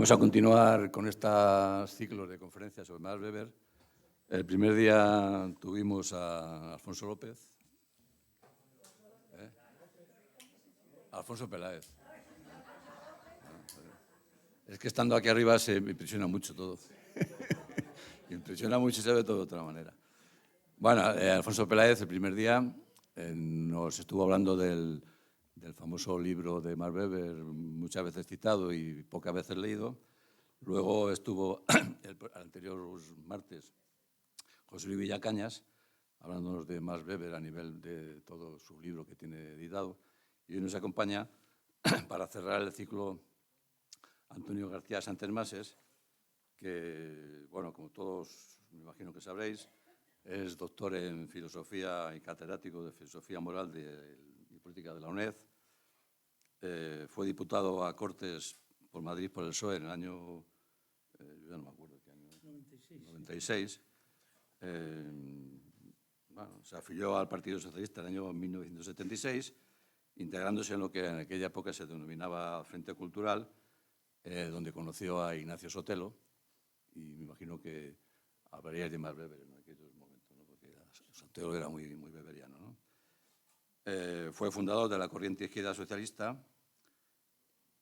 Vamos a continuar con estos ciclos de conferencias sobre Max Weber. El primer día tuvimos a Alfonso López. Alfonso Peláez. Es que estando aquí arriba me impresiona mucho todo. Me impresiona mucho y se ve todo de otra manera. Bueno, Alfonso Peláez el primer día nos estuvo hablando del famoso libro de Max Weber, muchas veces citado y pocas veces leído. Luego estuvo el anterior martes José Luis Villacañas, hablándonos de Max Weber a nivel de todo su libro que tiene editado. Y hoy nos acompaña para cerrar el ciclo Antonio García Santesmases, que, bueno, como todos me imagino que sabréis, es doctor en filosofía y catedrático de filosofía moral y política de la UNED. Fue diputado a Cortes por Madrid por el PSOE en el año, yo ya no me acuerdo qué año, 96. Bueno, se afilió al Partido Socialista en el año 1976, integrándose en lo que en aquella época se denominaba Frente Cultural, donde conoció a Ignacio Sotelo, y me imagino que hablaríais de Max Weber en aquellos momentos, ¿no? Porque Sotelo era muy weberiano, ¿no? Fue fundador de la corriente izquierda socialista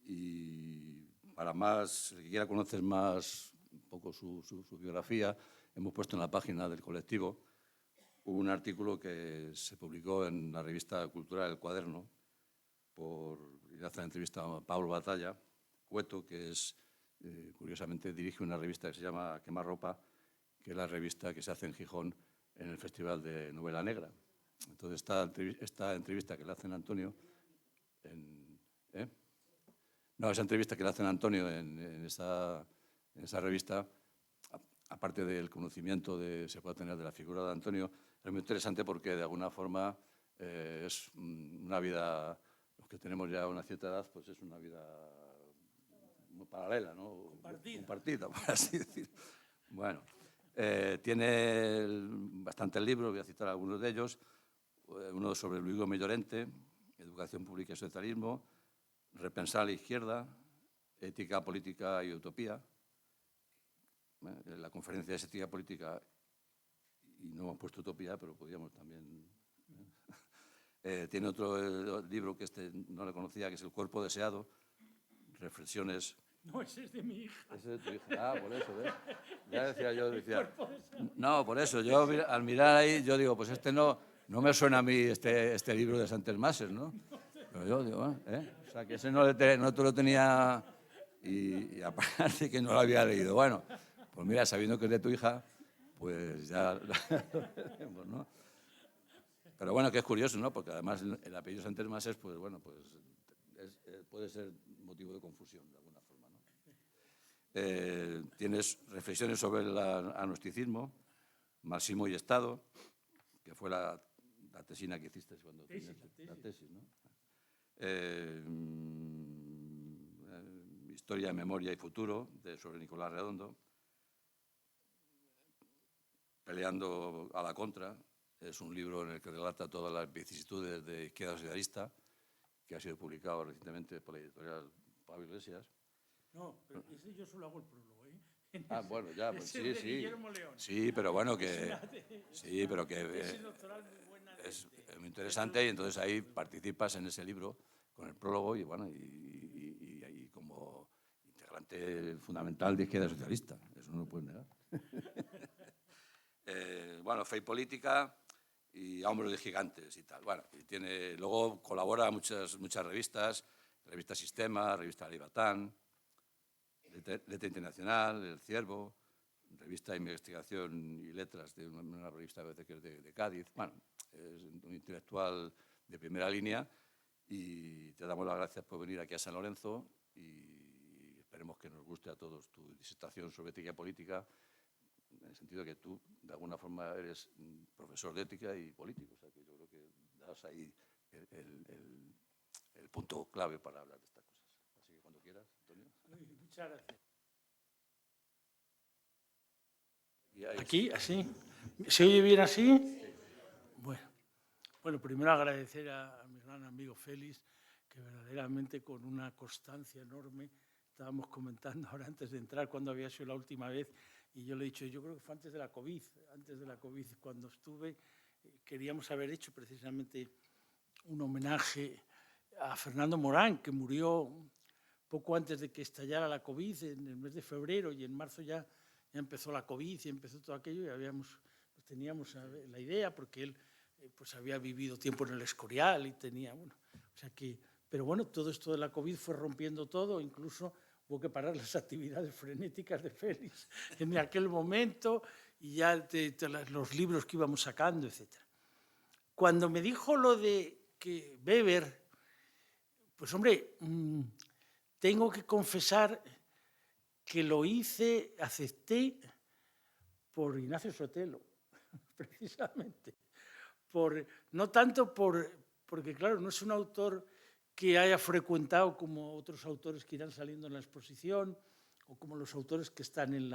y para más, el que quiera conocer más un poco su biografía, hemos puesto en la página del colectivo un artículo que se publicó en la revista cultural El Cuaderno y hace la entrevista a Pablo Batalla, Cueto, que es, curiosamente, dirige una revista que se llama Quemarropa, que es la revista que se hace en Gijón en el Festival de Novela Negra. Entonces, esta entrevista que le hacen a Antonio, esa entrevista que le hacen a Antonio en esa revista, aparte del conocimiento que se puede tener de la figura de Antonio, es muy interesante porque de alguna forma es una vida, los que tenemos ya una cierta edad, pues es una vida muy paralela, ¿no? Compartida, por así decirlo. Bueno, tiene bastantes libros, voy a citar algunos de ellos. Uno sobre Luis Gómez Llorente, Educación Pública y Socialismo, Repensar la izquierda, Ética, Política y Utopía. La conferencia es Ética Política y no hemos puesto Utopía, pero podríamos también. Tiene otro libro que no le conocía, que es El Cuerpo Deseado, Reflexiones. No, ese es de mi hija. Ese es de tu hija. Ah, por eso, ¿ves? Ya decía yo, no, por eso, yo al mirar ahí, yo digo, pues no me suena a mí este libro de Santesmases, ¿no? Pero yo digo, O sea, que ese no te lo tenía y aparte que no lo había leído. Bueno, pues mira, sabiendo que es de tu hija, pues ya lo veremos, ¿no? Pero bueno, que es curioso, ¿no? Porque además el apellido Santesmases, pues bueno, pues puede ser motivo de confusión de alguna forma, ¿no? Tienes reflexiones sobre el agnosticismo, marxismo y Estado, que fue la tesina que hiciste cuando la tesis, ¿no? Historia, Memoria y Futuro, sobre Nicolás Redondo. Peleando a la contra, es un libro en el que relata todas las vicisitudes de Izquierda Socialista, que ha sido publicado recientemente por la editorial Pablo Iglesias. No, pero ese yo solo hago el prólogo, ¿eh? Ah, bueno, ya, pues sí, sí. Guillermo León. Sí, pero bueno, que sí, pero que es muy interesante y entonces ahí participas en ese libro con el prólogo y bueno, y ahí como integrante fundamental de Izquierda Socialista, eso no lo puedes negar. Bueno, Fe y Política y A Hombros de Gigantes y tal. Bueno, luego colabora a muchas revistas, Revista Sistema, Revista Leviatán, Letra Internacional, El Ciervo, Revista de Investigación y Letras, de una revista que es de Cádiz. Bueno, es un intelectual de primera línea y te damos las gracias por venir aquí a San Lorenzo y esperemos que nos guste a todos tu disertación sobre ética política, en el sentido de que tú, de alguna forma, eres profesor de ética y político. O sea, que yo creo que das ahí el punto clave para hablar de estas cosas. Así que cuando quieras, Antonio. Muchas gracias. ¿Aquí? ¿Así? ¿Se oye bien así? Sí. Bueno, primero agradecer a mi gran amigo Félix, que verdaderamente con una constancia enorme Estábamos comentando ahora antes de entrar cuándo había sido la última vez y yo le he dicho, yo creo que fue antes de la COVID cuando estuve, queríamos haber hecho precisamente un homenaje a Fernando Morán, que murió poco antes de que estallara la COVID, en el mes de febrero, y en marzo ya empezó la COVID y empezó todo aquello, y teníamos la idea, porque él pues había vivido tiempo en el Escorial y tenía, bueno, o sea que, pero bueno, todo esto de la COVID fue rompiendo todo, incluso hubo que parar las actividades frenéticas de Félix en aquel momento, y ya los libros que íbamos sacando, etc. Cuando me dijo lo de que Weber, pues hombre, tengo que confesar que lo hice, acepté por Ignacio Sotelo, precisamente. No tanto porque, claro, no es un autor que haya frecuentado como otros autores que irán saliendo en la exposición o como los autores que están en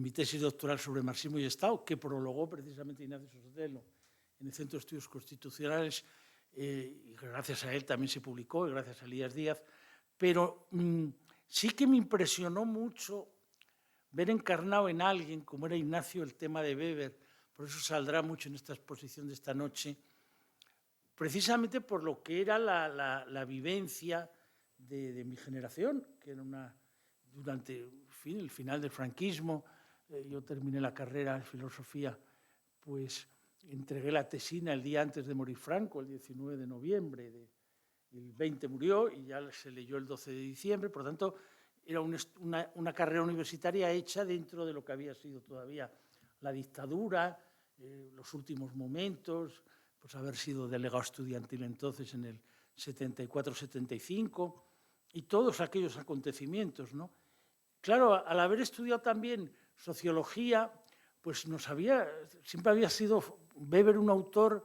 mi tesis doctoral sobre marxismo y Estado, que prologó precisamente Ignacio Sotelo en el Centro de Estudios Constitucionales, y gracias a él también se publicó, y gracias a Elías Díaz, pero sí que me impresionó mucho ver encarnado en alguien como era Ignacio el tema de Weber, por eso saldrá mucho en esta exposición de esta noche, precisamente por lo que era la vivencia de mi generación, que era durante el final del franquismo. Yo terminé la carrera en filosofía, pues entregué la tesina el día antes de morir Franco, el 19 de noviembre, el 20 murió y ya se leyó el 12 de diciembre, por lo tanto era una carrera universitaria hecha dentro de lo que había sido todavía la dictadura, los últimos momentos, pues haber sido delegado estudiantil entonces en el 74-75 y todos aquellos acontecimientos, ¿no? Claro, al haber estudiado también sociología, pues siempre había sido Weber un autor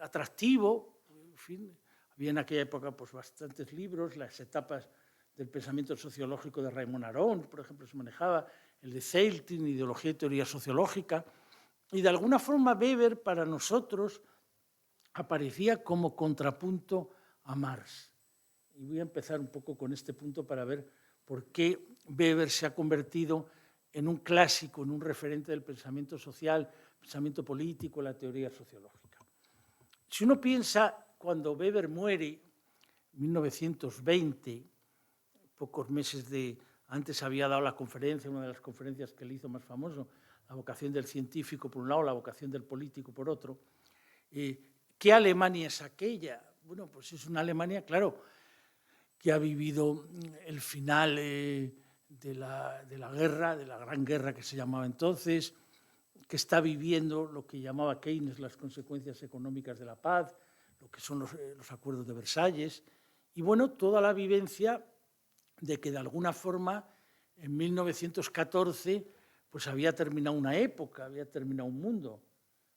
atractivo, en fin, había en aquella época pues bastantes libros, las etapas del pensamiento sociológico de Raymond Aron, por ejemplo, se manejaba, el de Zeilting, Ideología y Teoría Sociológica, y de alguna forma Weber para nosotros aparecía como contrapunto a Marx. Y voy a empezar un poco con este punto para ver por qué Weber se ha convertido en un clásico, en un referente del pensamiento social, pensamiento político, la teoría sociológica. Si uno piensa cuando Weber muere, en 1920, pocos meses antes había dado la conferencia, una de las conferencias que le hizo más famoso, la vocación del científico por un lado, la vocación del político por otro. ¿Qué Alemania es aquella? Bueno, pues es una Alemania, claro, que ha vivido el final de la guerra, de la Gran Guerra que se llamaba entonces, que está viviendo lo que llamaba Keynes las consecuencias económicas de la paz, lo que son los acuerdos de Versalles, y bueno, toda la vivencia de que de alguna forma en 1914 pues había terminado una época, había terminado un mundo.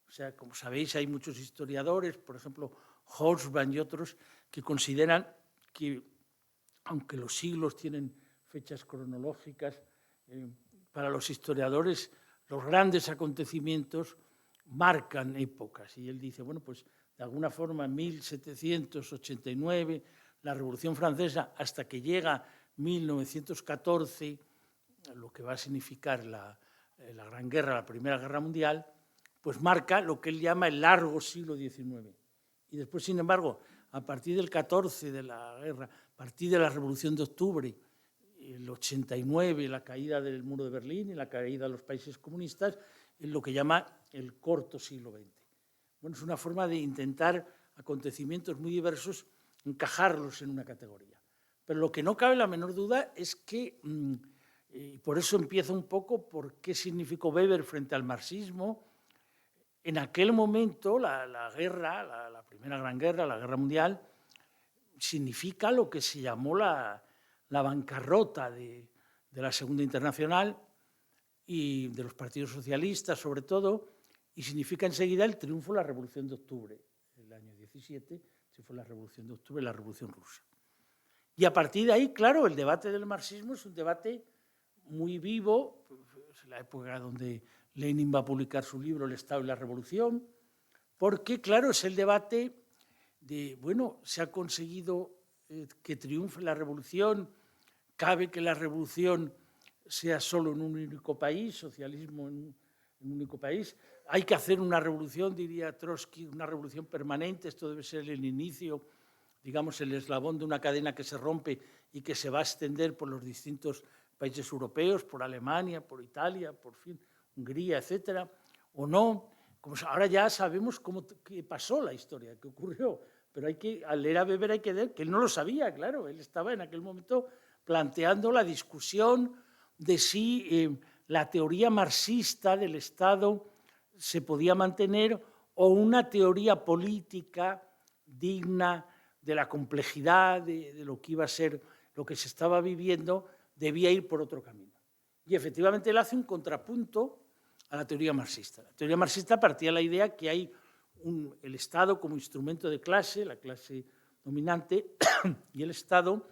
O sea, como sabéis, hay muchos historiadores, por ejemplo, Hobsbawm y otros, que consideran que, aunque los siglos tienen fechas cronológicas, para los historiadores los grandes acontecimientos marcan épocas. Y él dice, bueno, pues de alguna forma en 1789, la Revolución Francesa, hasta que llega 1914, lo que va a significar la Gran Guerra, la Primera Guerra Mundial, pues marca lo que él llama el largo siglo XIX. Y después, sin embargo, a partir del 14 de la guerra, a partir de la Revolución de Octubre, el 89, la caída del muro de Berlín y la caída de los países comunistas, es lo que llama el corto siglo XX. Bueno, es una forma de intentar acontecimientos muy diversos, encajarlos en una categoría. Pero lo que no cabe la menor duda es que, y por eso empieza un poco por qué significó Weber frente al marxismo. En aquel momento, la guerra, la Primera Gran Guerra, la Guerra Mundial, significa lo que se llamó la bancarrota de la Segunda Internacional y de los partidos socialistas, sobre todo, y significa enseguida el triunfo de la Revolución de Octubre. El año 17 se fue la Revolución de Octubre, la Revolución Rusa. Y a partir de ahí, claro, el debate del marxismo es un debate muy vivo, es la época donde Lenin va a publicar su libro El Estado y la Revolución, porque, claro, es el debate de, bueno, se ha conseguido que triunfe la revolución, cabe que la revolución sea solo en un único país, socialismo en un único país. Hay que hacer una revolución, diría Trotsky, una revolución permanente. Esto debe ser el inicio, digamos, el eslabón de una cadena que se rompe y que se va a extender por los distintos países europeos, por Alemania, por Italia, por fin, Hungría, etcétera, o no. Como ahora ya sabemos qué pasó la historia, qué ocurrió, pero al leer a Weber hay que ver que él no lo sabía, claro, él estaba en aquel momento planteando la discusión de si la teoría marxista del Estado se podía mantener o una teoría política digna de la complejidad de lo que iba a ser, lo que se estaba viviendo, debía ir por otro camino. Y efectivamente él hace un contrapunto a la teoría marxista. La teoría marxista partía de la idea que hay el Estado como instrumento de clase, la clase dominante, y el Estado,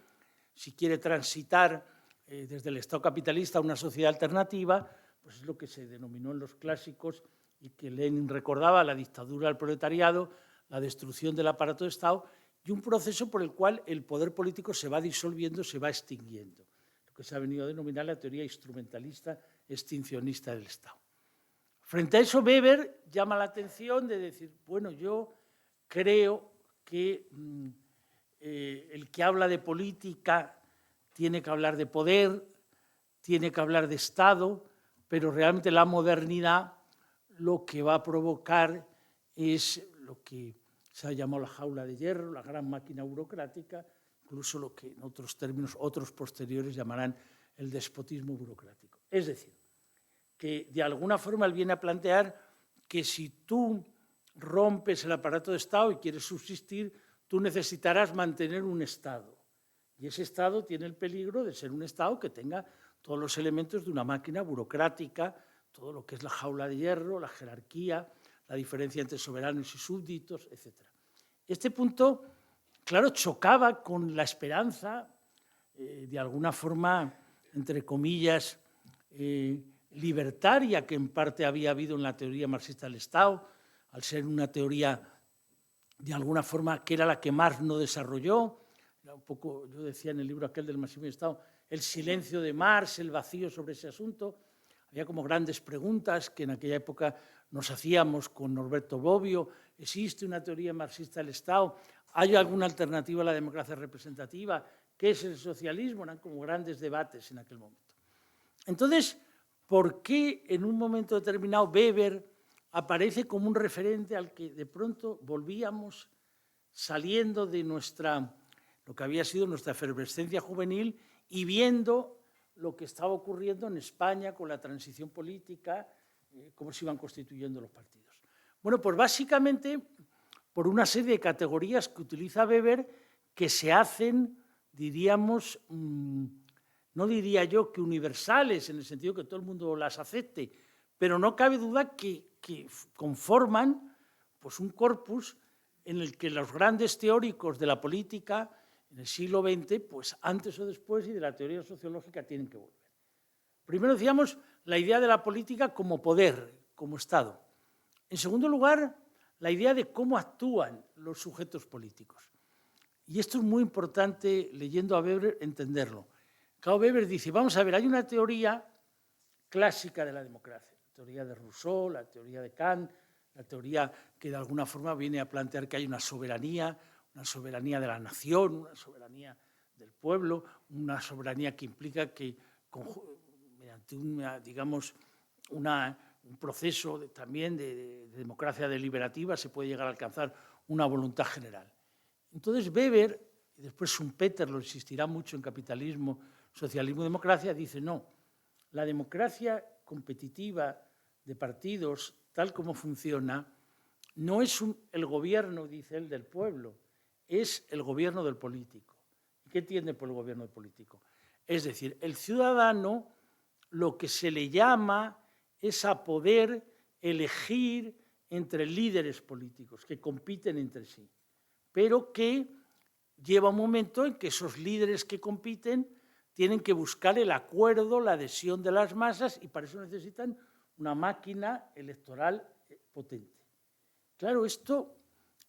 si quiere transitar desde el Estado capitalista a una sociedad alternativa, pues es lo que se denominó en los clásicos y que Lenin recordaba, la dictadura del proletariado, la destrucción del aparato de Estado y un proceso por el cual el poder político se va disolviendo, se va extinguiendo, lo que se ha venido a denominar la teoría instrumentalista extincionista del Estado. Frente a eso, Weber llama la atención de decir, bueno, yo creo que el que habla de política tiene que hablar de poder, tiene que hablar de Estado, pero realmente la modernidad lo que va a provocar es lo que se ha llamado la jaula de hierro, la gran máquina burocrática, incluso lo que en otros términos otros posteriores llamarán el despotismo burocrático. Es decir, que de alguna forma él viene a plantear que si tú rompes el aparato de Estado y quieres subsistir, tú necesitarás mantener un Estado. Y ese Estado tiene el peligro de ser un Estado que tenga todos los elementos de una máquina burocrática, todo lo que es la jaula de hierro, la jerarquía, la diferencia entre soberanos y súbditos, etc. Este punto, claro, chocaba con la esperanza, de alguna forma, entre comillas, libertaria que en parte había habido en la teoría marxista del Estado, al ser una teoría, de alguna forma, que era la que Marx no desarrolló. Era un poco, yo decía en el libro aquel del marxismo y Estado, el silencio de Marx, el vacío sobre ese asunto. Había como grandes preguntas que en aquella época nos hacíamos con Norberto Bobbio. ¿Existe una teoría marxista del Estado? ¿Hay alguna alternativa a la democracia representativa? ¿Qué es el socialismo? Eran como grandes debates en aquel momento. Entonces, ¿por qué en un momento determinado Weber aparece como un referente al que de pronto volvíamos saliendo de lo que había sido nuestra efervescencia juvenil y viendo lo que estaba ocurriendo en España con la transición política, cómo se iban constituyendo los partidos? Bueno, pues básicamente por una serie de categorías que utiliza Weber que se hacen, diríamos, no diría yo que universales, en el sentido que todo el mundo las acepte, pero no cabe duda que conforman pues, un corpus en el que los grandes teóricos de la política en el siglo XX, pues antes o después, y de la teoría sociológica tienen que volver. Primero decíamos la idea de la política como poder, como Estado. En segundo lugar, la idea de cómo actúan los sujetos políticos. Y esto es muy importante, leyendo a Weber, entenderlo. Claro, Weber dice, vamos a ver, hay una teoría clásica de la democracia, la teoría de Rousseau, la teoría de Kant, la teoría que de alguna forma viene a plantear que hay una soberanía de la nación, una soberanía del pueblo, una soberanía que implica que mediante un proceso también de democracia deliberativa se puede llegar a alcanzar una voluntad general. Entonces Weber, y después Schumpeter lo insistirá mucho en Capitalismo, Socialismo y Democracia, dice no, la democracia competitiva de partidos, tal como funciona, no es el gobierno, dice él, del pueblo, es el gobierno del político. ¿Qué entiende por el gobierno del político? Es decir, el ciudadano lo que se le llama es a poder elegir entre líderes políticos que compiten entre sí, pero que lleva un momento en que esos líderes que compiten tienen que buscar el acuerdo, la adhesión de las masas y para eso necesitan una máquina electoral potente. Claro,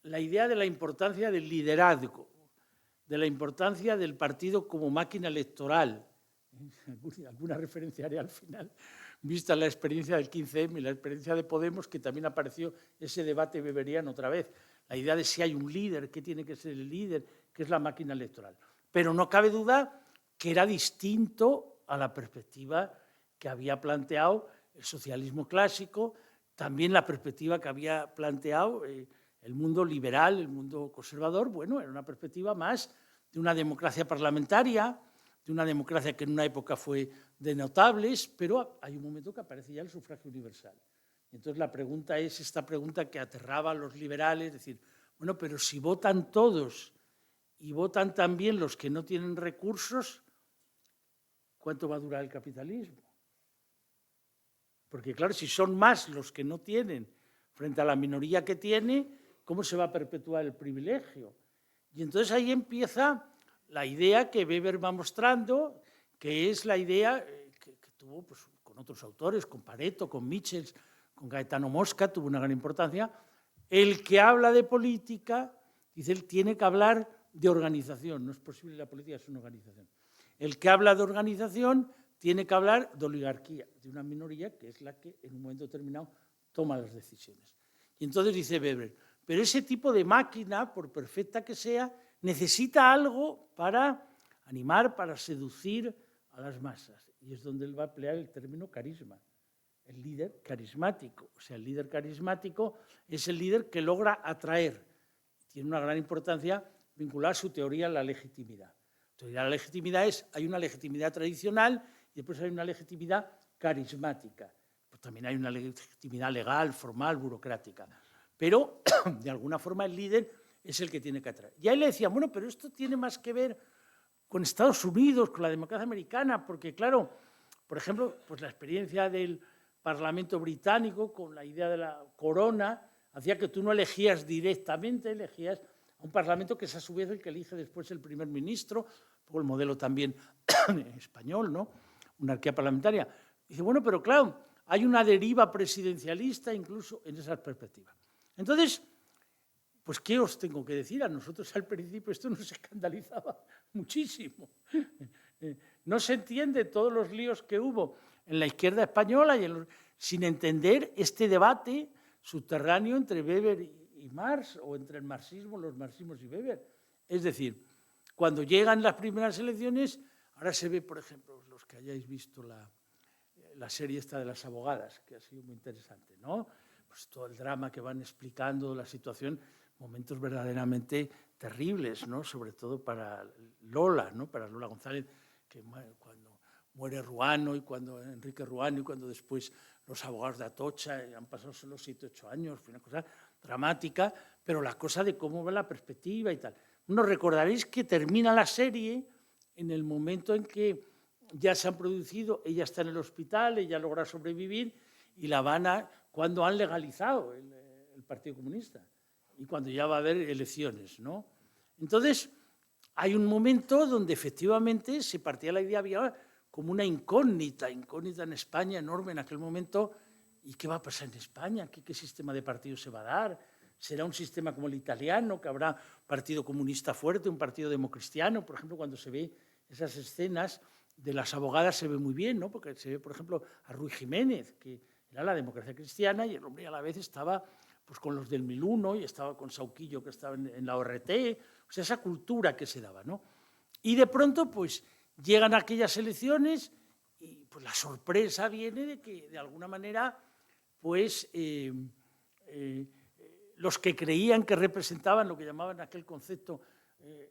la idea de la importancia del liderazgo, de la importancia del partido como máquina electoral, alguna referencia haré al final, vista la experiencia del 15M y la experiencia de Podemos, que también apareció ese debate weberiano otra vez, la idea de si hay un líder, qué tiene que ser el líder, qué es la máquina electoral. Pero no cabe duda que era distinto a la perspectiva que había planteado el socialismo clásico, también la perspectiva que había planteado el mundo liberal, el mundo conservador. Bueno, era una perspectiva más de una democracia parlamentaria, de una democracia que en una época fue de notables, pero hay un momento que aparece ya el sufragio universal. Entonces la pregunta es esta pregunta que aterraba a los liberales, decir, bueno, pero si votan todos y votan también los que no tienen recursos, ¿cuánto va a durar el capitalismo? Porque claro, si son más los que no tienen frente a la minoría que tiene, ¿cómo se va a perpetuar el privilegio? Y entonces ahí empieza la idea que Weber va mostrando, que es la idea que tuvo pues, con otros autores, con Pareto, con Michels, con Gaetano Mosca, tuvo una gran importancia. El que habla de política, dice, él tiene que hablar de organización, no es posible la política es una organización. El que habla de organización tiene que hablar de oligarquía, de una minoría que es la que en un momento determinado toma las decisiones. Y entonces dice Weber, pero ese tipo de máquina, por perfecta que sea, necesita algo para animar, para seducir a las masas. Y es donde él va a emplear el término carisma, el líder carismático. O sea, el líder carismático es el líder que logra atraer. Tiene una gran importancia vincular su teoría a la legitimidad. La legitimidad es, hay una legitimidad tradicional y después hay una legitimidad carismática. Pues también hay una legitimidad legal, formal, burocrática. Pero, de alguna forma, el líder es el que tiene que atraer. Y ahí le decía, bueno, pero esto tiene más que ver con Estados Unidos, con la democracia americana, porque, claro, por ejemplo, pues la experiencia del Parlamento británico con la idea de la corona hacía que tú no elegías directamente, elegías a un Parlamento que es a su vez el que elige después el primer ministro, por el modelo también español, ¿no? Monarquía parlamentaria. Dice, bueno, pero claro, hay una deriva presidencialista incluso en esas perspectivas. Entonces, pues, ¿qué os tengo que decir? A nosotros al principio esto nos escandalizaba muchísimo. No se entiende todos los líos que hubo en la izquierda española y sin entender este debate subterráneo entre Weber y Marx, o entre el marxismo, los marxismos y Weber. Es decir, cuando llegan las primeras elecciones, ahora se ve, por ejemplo, los que hayáis visto la serie esta de las abogadas, que ha sido muy interesante, ¿no? Pues todo el drama que van explicando, la situación, momentos verdaderamente terribles, ¿no? Sobre todo para Lola, ¿no? Para Lola González, que cuando muere Ruano y cuando Enrique Ruano y cuando después los abogados de Atocha, han pasado solo 7 o 8 años, fue una cosa dramática, pero la cosa de cómo va la perspectiva y tal. Bueno, recordaréis que termina la serie en el momento en que ya se han producido, ella está en el hospital, ella logra sobrevivir y La Habana, cuando han legalizado el Partido Comunista y cuando ya va a haber elecciones, ¿no? Entonces, hay un momento donde efectivamente se partía la idea, había como una incógnita en España enorme en aquel momento. ¿Y qué va a pasar en España? ¿Qué sistema de partidos se va a dar? ¿Será un sistema como el italiano, que habrá partido comunista fuerte, un partido democristiano? Por ejemplo, cuando se ve esas escenas de las abogadas se ve muy bien, ¿no? Porque se ve, por ejemplo, a Ruy Jiménez, que era la democracia cristiana y el hombre a la vez estaba pues, con los del 1001 y estaba con Sauquillo, que estaba en la ORT, o sea, esa cultura que se daba, ¿no? Y de pronto, pues, llegan aquellas elecciones y pues, la sorpresa viene de que, de alguna manera, pues, los que creían que representaban lo que llamaban aquel concepto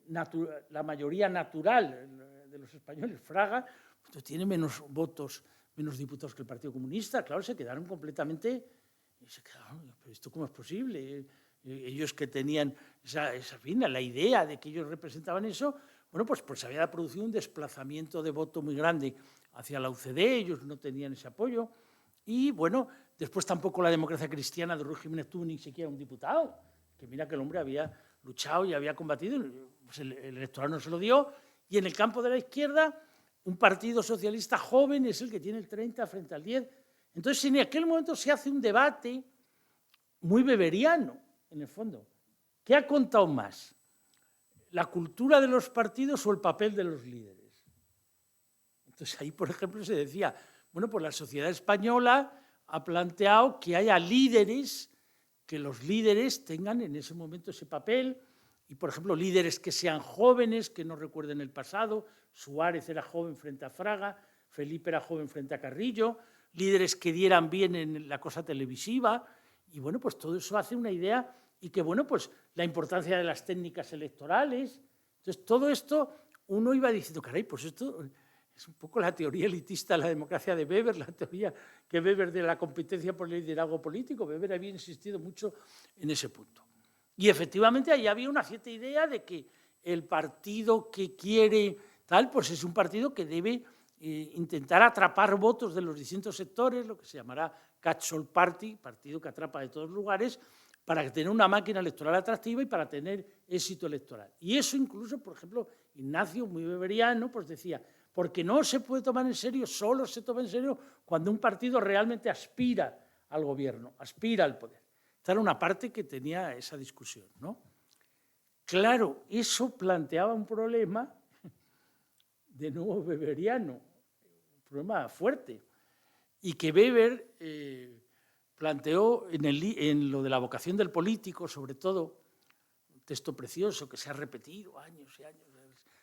la mayoría natural de los españoles, Fraga, pues, tiene menos votos, menos diputados que el Partido Comunista. Claro, se quedaron completamente... ¿Pero esto cómo es posible? Ellos que tenían la idea de que ellos representaban eso, bueno, pues había producido un desplazamiento de voto muy grande hacia la UCD, ellos no tenían ese apoyo. Y, bueno, después tampoco la democracia cristiana de Ruy Jiménez tuvo ni siquiera un diputado, que mira que el hombre había luchado y había combatido, pues el electorado no se lo dio, y en el campo de la izquierda, un partido socialista joven es el que tiene el 30 frente al 10. Entonces, en aquel momento se hace un debate muy weberiano, en el fondo. ¿Qué ha contado más? ¿La cultura de los partidos o el papel de los líderes? Entonces ahí, por ejemplo, se decía, bueno, pues la sociedad española ha planteado que haya líderes, que los líderes tengan en ese momento ese papel, y por ejemplo, líderes que sean jóvenes, que no recuerden el pasado. Suárez era joven frente a Fraga, Felipe era joven frente a Carrillo, líderes que dieran bien en la cosa televisiva, y bueno, pues todo eso hace una idea, y que bueno, pues la importancia de las técnicas electorales. Entonces, todo esto uno iba diciendo, caray, pues esto es un poco la teoría elitista de la democracia de Weber, la teoría que Weber de la competencia por el liderazgo político. Weber había insistido mucho en ese punto. Y efectivamente ahí había una cierta idea de que el partido que quiere tal, pues es un partido que debe intentar atrapar votos de los distintos sectores, lo que se llamará catch-all party, partido que atrapa de todos lugares, para tener una máquina electoral atractiva y para tener éxito electoral. Y eso incluso, por ejemplo, Ignacio, muy weberiano, pues decía, porque no se puede tomar en serio, solo se toma en serio cuando un partido realmente aspira al gobierno, aspira al poder. Esta era una parte que tenía esa discusión, ¿no? Claro, eso planteaba un problema, de nuevo weberiano, un problema fuerte, y que Weber planteó en lo de la vocación del político, sobre todo, un texto precioso que se ha repetido años y años,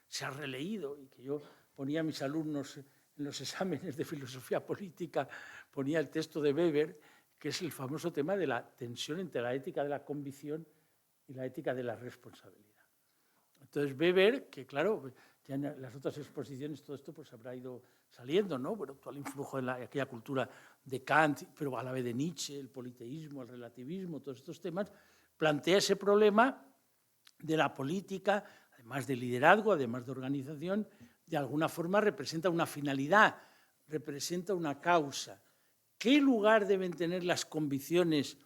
se ha releído, y que yo ponía a mis alumnos en los exámenes de filosofía política, ponía el texto de Weber, que es el famoso tema de la tensión entre la ética de la convicción y la ética de la responsabilidad. Entonces Weber, que claro, ya en las otras exposiciones todo esto pues habrá ido saliendo, ¿no? Bueno, todo el influjo de aquella cultura de Kant, pero a la vez de Nietzsche, el politeísmo, el relativismo, todos estos temas, plantea ese problema de la política, además de liderazgo, además de organización, de alguna forma representa una finalidad, representa una causa. ¿Qué lugar deben tener las convicciones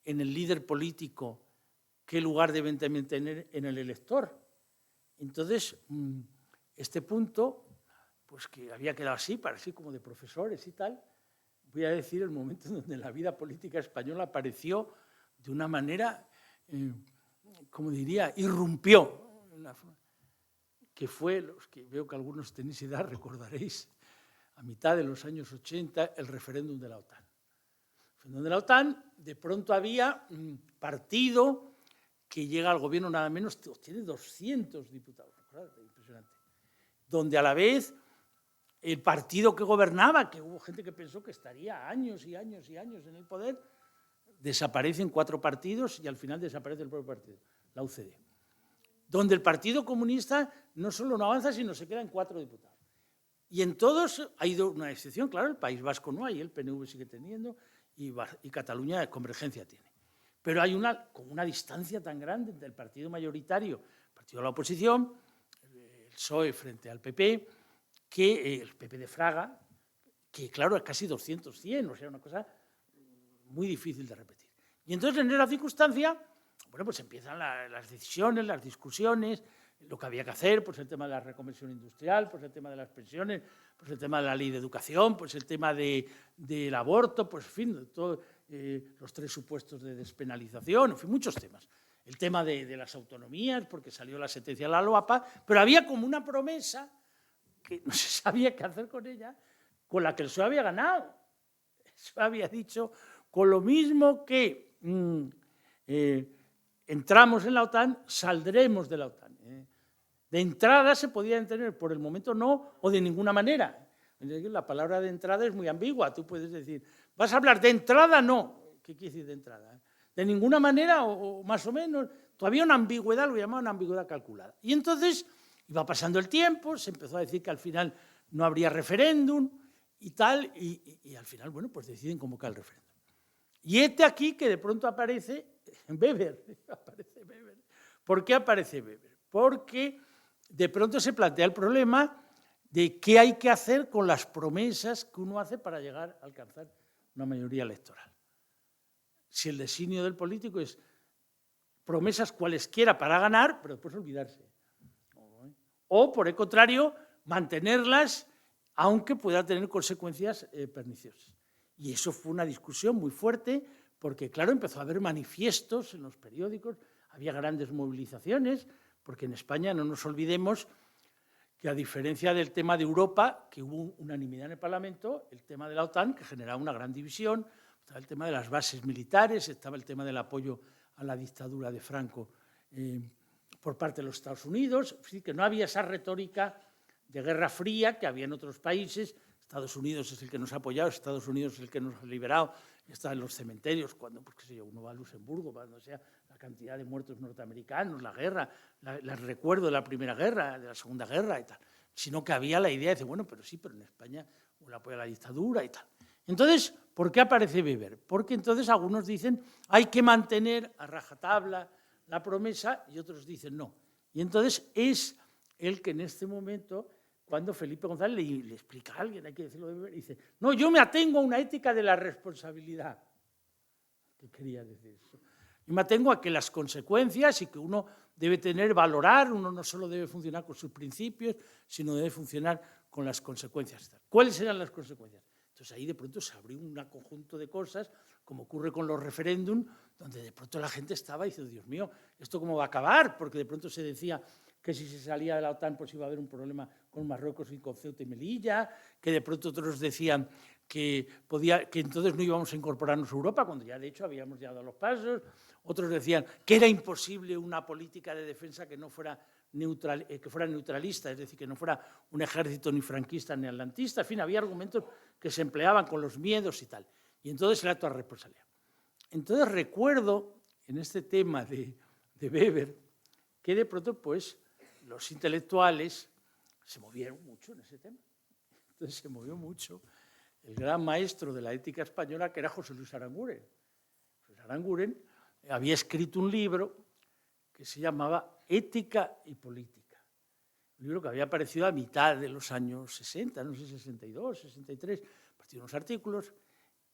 en el líder político? ¿Qué lugar deben también tener en el elector? Entonces, este punto, pues que había quedado así, para así como de profesores y tal, voy a decir el momento en donde la vida política española apareció de una manera, como diría, irrumpió, que fue, los que veo que algunos tenéis edad, recordaréis, a mitad de los años 80, el referéndum de la OTAN. El referéndum de la OTAN, de pronto había un partido que llega al gobierno nada menos, tiene 200 diputados, impresionante, donde a la vez el partido que gobernaba, que hubo gente que pensó que estaría años y años y años en el poder, desaparecen 4 partidos y al final desaparece el propio partido, la UCD. Donde el Partido Comunista no solo no avanza, sino se quedan 4 diputados. Y en todos ha ido una excepción, claro, el País Vasco no hay, el PNV sigue teniendo y Cataluña Convergencia tiene. Pero hay una distancia tan grande entre el partido mayoritario, el partido de la oposición, el PSOE frente al PP, que el PP de Fraga, que claro, es casi 200-100, o sea, una cosa muy difícil de repetir. Y entonces en esa circunstancia, bueno, pues empiezan las decisiones, las discusiones, lo que había que hacer, pues el tema de la reconversión industrial, pues el tema de las pensiones, pues el tema de la ley de educación, pues el tema del aborto, pues en fin, todos los 3 supuestos de despenalización, en fin, muchos temas. El tema de las autonomías, porque salió la sentencia de la LOAPA, pero había como una promesa que no se sabía qué hacer con ella, con la que el PSOE había ganado. El PSOE había dicho, con lo mismo que entramos en la OTAN, saldremos de la OTAN. De entrada se podía entender, por el momento no, o de ninguna manera. La palabra de entrada es muy ambigua. Tú puedes decir, ¿vas a hablar de entrada? No. ¿Qué quiere decir de entrada? De ninguna manera, o más o menos. Todavía una ambigüedad, lo llamaban ambigüedad calculada. Y entonces iba pasando el tiempo, se empezó a decir que al final no habría referéndum y tal, y al final, bueno, pues deciden convocar el referéndum. Y aquí que de pronto aparece Weber. ¿Por qué aparece Weber? Porque de pronto se plantea el problema de qué hay que hacer con las promesas que uno hace para llegar a alcanzar una mayoría electoral. Si el designio del político es promesas cualesquiera para ganar, pero después olvidarse. O, por el contrario, mantenerlas, aunque pueda tener consecuencias perniciosas. Y eso fue una discusión muy fuerte, porque, claro, empezó a haber manifiestos en los periódicos, había grandes movilizaciones, porque en España no nos olvidemos que a diferencia del tema de Europa, que hubo unanimidad en el Parlamento, el tema de la OTAN, que generaba una gran división, estaba el tema de las bases militares, estaba el tema del apoyo a la dictadura de Franco por parte de los Estados Unidos, es decir, que no había esa retórica de guerra fría que había en otros países. Estados Unidos es el que nos ha apoyado, Estados Unidos es el que nos ha liberado, está en los cementerios, cuando pues, qué sé yo, uno va a Luxemburgo, cuando sea la cantidad de muertos norteamericanos, la guerra, el recuerdo de la Primera Guerra, de la Segunda Guerra y tal, sino que había la idea de decir, bueno, pero sí, pero en España uno apoya a la dictadura y tal. Entonces, ¿por qué aparece Weber? Porque entonces algunos dicen, hay que mantener a rajatabla la promesa, y otros dicen no. Y entonces es el que en este momento, cuando Felipe González le explica a alguien, hay que decirlo de Weber, dice, no, yo me atengo a una ética de la responsabilidad. ¿Qué quería decir eso? Yo me atengo a que las consecuencias y que uno debe valorar, uno no solo debe funcionar con sus principios, sino debe funcionar con las consecuencias. ¿Cuáles eran las consecuencias? Entonces ahí de pronto se abrió un conjunto de cosas, como ocurre con los referéndum, donde de pronto la gente estaba diciendo, Dios mío, ¿esto cómo va a acabar? Porque de pronto se decía que si se salía de la OTAN pues iba a haber un problema con Marruecos y con Ceuta y Melilla, que de pronto otros decían que entonces no íbamos a incorporarnos a Europa, cuando ya de hecho habíamos dado los pasos. Otros decían que era imposible una política de defensa que no fuera que fuera neutralista, es decir, que no fuera un ejército ni franquista ni atlantista. En fin, había argumentos que se empleaban con los miedos y tal. Y entonces era toda responsabilidad. Entonces recuerdo en este tema de Weber que de pronto pues los intelectuales se movieron mucho en ese tema. Entonces se movió mucho el gran maestro de la ética española, que era José Luis Aranguren. José Luis Aranguren había escrito un libro que se llamaba Ética y Política. Un libro que había aparecido a mitad de los años 60, no sé, 62, 63, aparecieron unos artículos,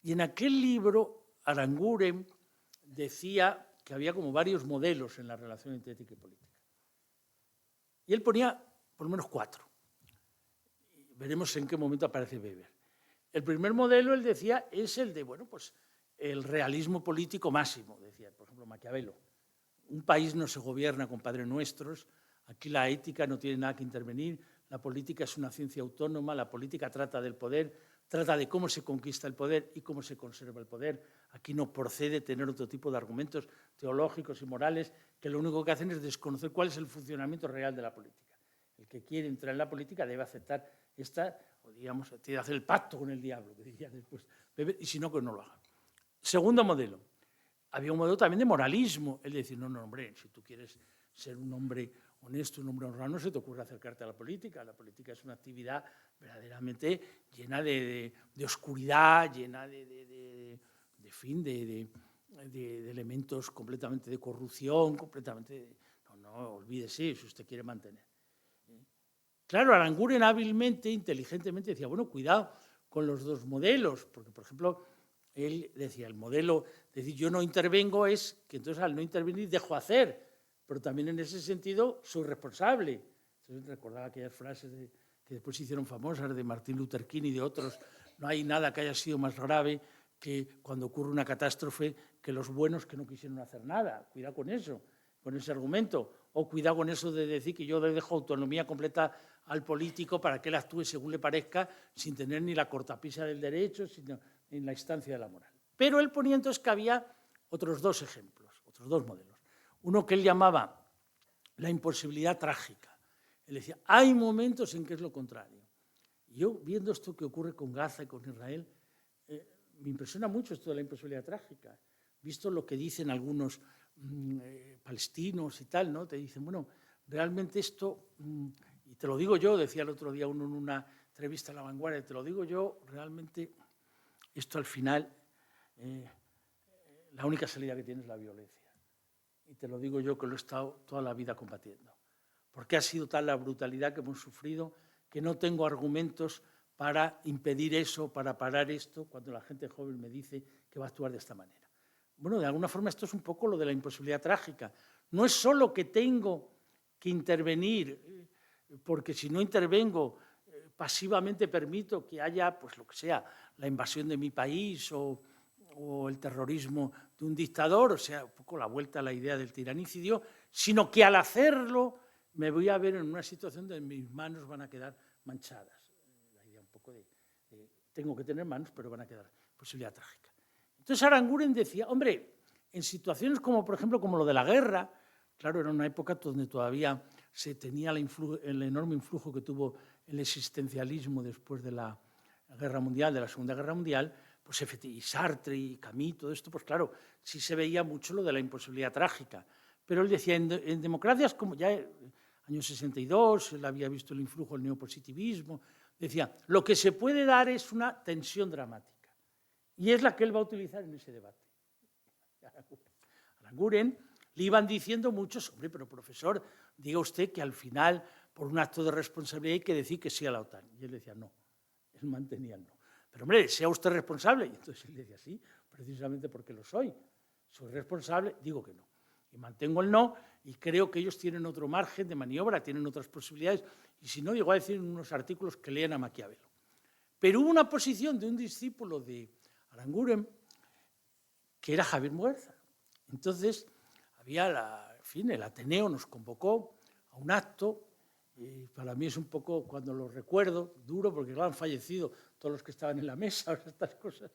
y en aquel libro Aranguren decía que había como varios modelos en la relación entre ética y política. Y él ponía por lo menos 4. Veremos en qué momento aparece Weber. El primer modelo, él decía, es el de, bueno, pues el realismo político máximo, decía, por ejemplo, Maquiavelo. Un país no se gobierna con padres nuestros, aquí la ética no tiene nada que intervenir, la política es una ciencia autónoma, la política trata del poder, trata de cómo se conquista el poder y cómo se conserva el poder. Aquí no procede tener otro tipo de argumentos teológicos y morales que lo único que hacen es desconocer cuál es el funcionamiento real de la política. El que quiere entrar en la política debe aceptar o digamos, tiene que hacer el pacto con el diablo, que diría después, y si no, que no lo haga. Segundo modelo. Había un modelo también de moralismo, es decir, no, hombre, si tú quieres ser un hombre honesto, un hombre honrado, no se te ocurre acercarte a la política es una actividad verdaderamente llena de oscuridad, llena de elementos completamente de corrupción, completamente, no, olvídese, si usted quiere mantener. Claro, Aranguren hábilmente, inteligentemente decía, bueno, cuidado con los dos modelos, porque, por ejemplo, él decía, el modelo, decir, yo no intervengo es que entonces al no intervenir dejo hacer, pero también en ese sentido soy responsable. Entonces recordaba aquellas frases que después se hicieron famosas de Martin Luther King y de otros, no hay nada que haya sido más grave que cuando ocurre una catástrofe que los buenos que no quisieron hacer nada. Cuidado con eso, con ese argumento. O cuidado con eso de decir que yo le dejo autonomía completa al político para que él actúe según le parezca, sin tener ni la cortapisa del derecho, sino en la instancia de la moral. Pero él ponía entonces que había otros dos ejemplos, otros dos modelos. Uno que él llamaba la imposibilidad trágica. Él decía, hay momentos en que es lo contrario. Y yo, viendo esto que ocurre con Gaza y con Israel, me impresiona mucho esto de la imposibilidad trágica. Visto lo que dicen algunos palestinos y tal, ¿no? Te dicen, bueno, realmente esto, y te lo digo yo, decía el otro día uno en una entrevista a La Vanguardia, te lo digo yo, realmente esto al final, la única salida que tiene es la violencia. Y te lo digo yo que lo he estado toda la vida combatiendo. Porque ha sido tal la brutalidad que hemos sufrido que no tengo argumentos para impedir eso, para parar esto, cuando la gente joven me dice que va a actuar de esta manera. Bueno, de alguna forma esto es un poco lo de la imposibilidad trágica. No es solo que tengo que intervenir, porque si no intervengo, pasivamente permito que haya, pues lo que sea, la invasión de mi país o el terrorismo de un dictador, o sea, un poco la vuelta a la idea del tiranicidio, sino que al hacerlo me voy a ver en una situación donde mis manos van a quedar manchadas. La idea un poco de tengo que tener manos, pero van a quedar posibilidad trágica. Entonces Aranguren decía, hombre, en situaciones como, por ejemplo, como lo de la guerra, claro, era una época donde todavía se tenía el enorme influjo que tuvo el existencialismo después de la Guerra Mundial, de la Segunda Guerra Mundial, pues y Sartre y Camus, todo esto, pues claro, sí se veía mucho lo de la imposibilidad trágica. Pero él decía, en democracias como ya año 62, él había visto el influjo del neopositivismo, decía, lo que se puede dar es una tensión dramática. Y es la que él va a utilizar en ese debate. Aranguren le iban diciendo muchos, hombre, pero profesor, diga usted que al final, por un acto de responsabilidad, hay que decir que sí a la OTAN. Y él decía, no. Él mantenía el no. Pero, hombre, sea usted responsable. Y entonces él decía, sí, precisamente porque lo soy. Soy responsable, digo que no. Y mantengo el no, y creo que ellos tienen otro margen de maniobra, tienen otras posibilidades. Y si no, digo a decir en unos artículos que lean a Maquiavelo. Pero hubo una posición de un discípulo de Aranguren, que era Javier Muguerza. Entonces, había, en fin, el Ateneo nos convocó a un acto, y para mí es un poco, cuando lo recuerdo, duro, porque claro, han fallecido todos los que estaban en la mesa, estas cosas.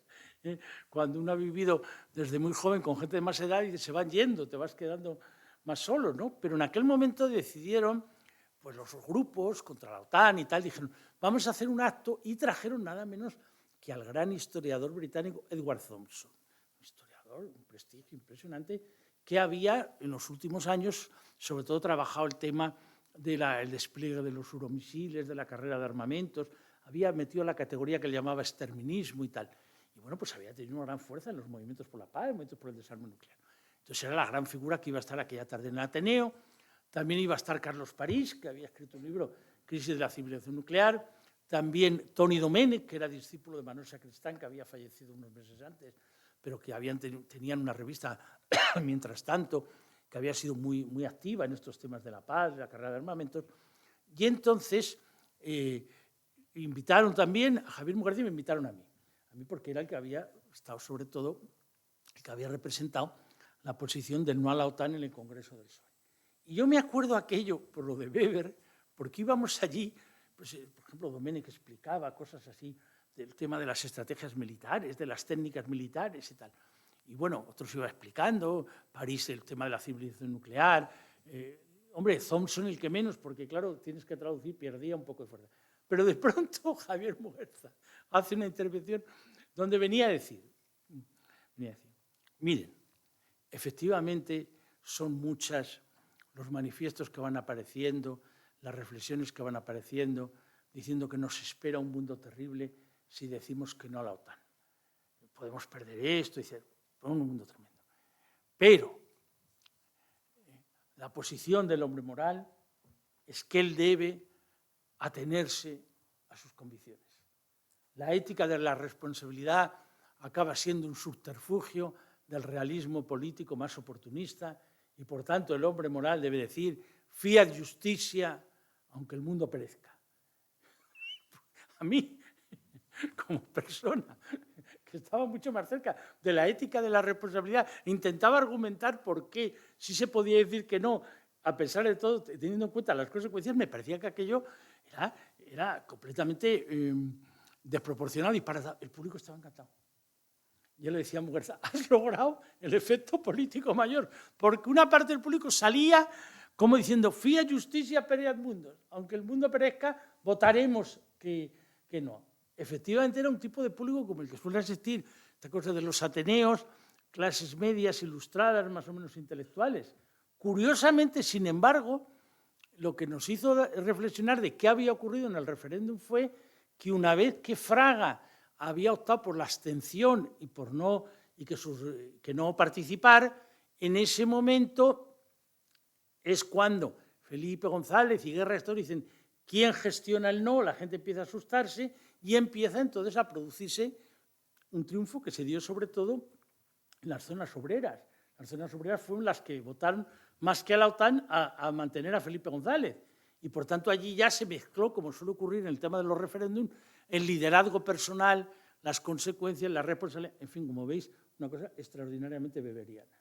Cuando uno ha vivido desde muy joven con gente de más edad y se van yendo, te vas quedando más solo, ¿no? Pero en aquel momento decidieron, pues los grupos contra la OTAN y tal, dijeron, vamos a hacer un acto, y trajeron nada menos que al gran historiador británico Edward Thompson, un historiador, un prestigio impresionante, que había en los últimos años, sobre todo, trabajado el tema del despliegue de los uromisiles, de la carrera de armamentos, había metido la categoría que le llamaba exterminismo y tal. Y bueno, pues había tenido una gran fuerza en los movimientos por la paz, movimientos por el desarme nuclear. Entonces era la gran figura que iba a estar aquella tarde en el Ateneo. También iba a estar Carlos París, que había escrito un libro, Crisis de la civilización nuclear. También Toni Domènech, que era discípulo de Manuel Sacristán, que había fallecido unos meses antes, pero que tenían una revista, mientras tanto, que había sido muy, muy activa en estos temas de la paz, de la carrera de armamentos. Y entonces invitaron también a Javier Muguerza y me invitaron a mí porque era el que había estado, sobre todo, el que había representado la posición del no a la OTAN en el Congreso del PSOE. Y yo me acuerdo aquello, por lo de Weber, porque íbamos allí, pues, por ejemplo, Domènech explicaba cosas así del tema de las estrategias militares, de las técnicas militares y tal. Y bueno, otros iba explicando, París el tema de la civilización nuclear, hombre, Thompson el que menos, porque claro, tienes que traducir, perdía un poco de fuerza. Pero de pronto Javier Muguerza hace una intervención donde venía a decir, miren, efectivamente son muchas los manifiestos que van apareciendo, las reflexiones que van apareciendo, diciendo que nos espera un mundo terrible si decimos que no a la OTAN. Podemos perder esto, dice, un mundo tremendo. Pero la posición del hombre moral es que él debe atenerse a sus convicciones. La ética de la responsabilidad acaba siendo un subterfugio del realismo político más oportunista y, por tanto, el hombre moral debe decir fiat justicia, aunque el mundo perezca. A mí, como persona que estaba mucho más cerca de la ética de la responsabilidad, intentaba argumentar por qué sí se podía decir que no, a pesar de todo, teniendo en cuenta las consecuencias, me parecía que aquello era completamente desproporcionado y para el público estaba encantado. Yo le decía a Muguerza, has logrado el efecto político mayor, porque una parte del público salía como diciendo, fiat justicia pereat mundo, aunque el mundo perezca, votaremos que no. Efectivamente era un tipo de público como el que suele existir, esta cosa de los ateneos, clases medias, ilustradas, más o menos intelectuales. Curiosamente, sin embargo, lo que nos hizo reflexionar de qué había ocurrido en el referéndum fue que una vez que Fraga había optado por la abstención y que no participar, en ese momento es cuando Felipe González y Guerra Estor dicen ¿quién gestiona el no? La gente empieza a asustarse y empieza entonces a producirse un triunfo que se dio sobre todo en las zonas obreras. Las zonas obreras fueron las que votaron más que a la OTAN a mantener a Felipe González. Y por tanto allí ya se mezcló, como suele ocurrir en el tema de los referéndums, el liderazgo personal, las consecuencias, la responsabilidad, en fin, como veis, una cosa extraordinariamente weberiana.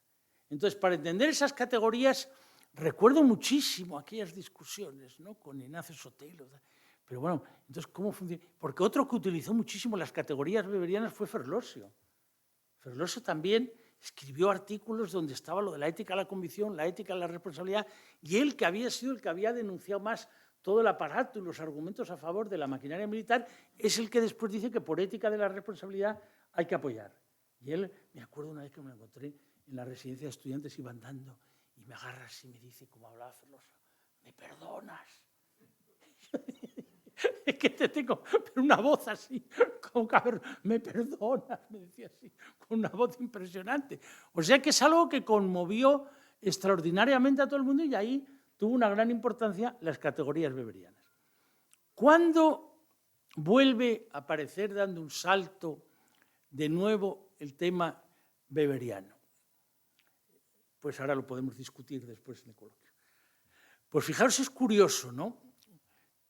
Entonces, para entender esas categorías, recuerdo muchísimo aquellas discusiones, ¿no?, con Ignacio Sotelo. Pero bueno, entonces, ¿cómo funciona? Porque otro que utilizó muchísimo las categorías weberianas fue Ferlosio. Ferlosio también escribió artículos donde estaba lo de la ética de la convicción, la ética de la responsabilidad, y él, que había sido el que había denunciado más todo el aparato y los argumentos a favor de la maquinaria militar, es el que después dice que por ética de la responsabilidad hay que apoyar. Y él, me acuerdo una vez que me lo encontré en la residencia de estudiantes, iba andando y me agarra así y me dice, como hablaba Ferlosio, ¿me perdonas? Es que te tengo una voz así, como cabrón, me perdonas, me decía así, con una voz impresionante. O sea que es algo que conmovió extraordinariamente a todo el mundo y ahí tuvo una gran importancia las categorías weberianas. ¿Cuándo vuelve a aparecer dando un salto de nuevo el tema weberiano? Pues ahora lo podemos discutir después en el coloquio. Pues fijaros, es curioso, ¿no?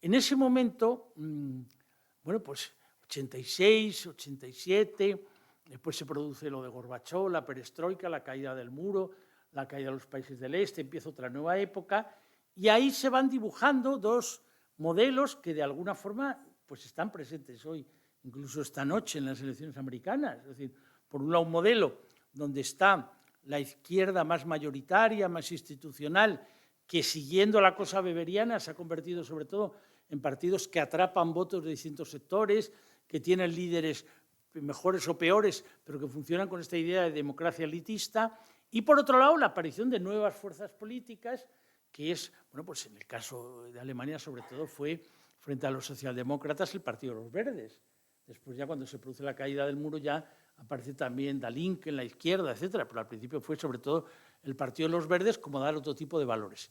En ese momento, bueno, pues 86, 87, después se produce lo de Gorbachov, la perestroika, la caída del muro, la caída de los países del este, empieza otra nueva época, y ahí se van dibujando dos modelos que de alguna forma pues están presentes hoy, incluso esta noche en las elecciones americanas. Es decir, por un lado un modelo donde está la izquierda más mayoritaria, más institucional, que siguiendo la cosa weberiana se ha convertido sobre todo en partidos que atrapan votos de distintos sectores, que tienen líderes mejores o peores, pero que funcionan con esta idea de democracia elitista. Y por otro lado, la aparición de nuevas fuerzas políticas, que es, bueno, pues en el caso de Alemania sobre todo fue frente a los socialdemócratas el Partido de los Verdes. Después ya cuando se produce la caída del muro ya aparece también Die Linke en la izquierda, etcétera, pero al principio fue sobre todo el Partido de los Verdes como dar otro tipo de valores.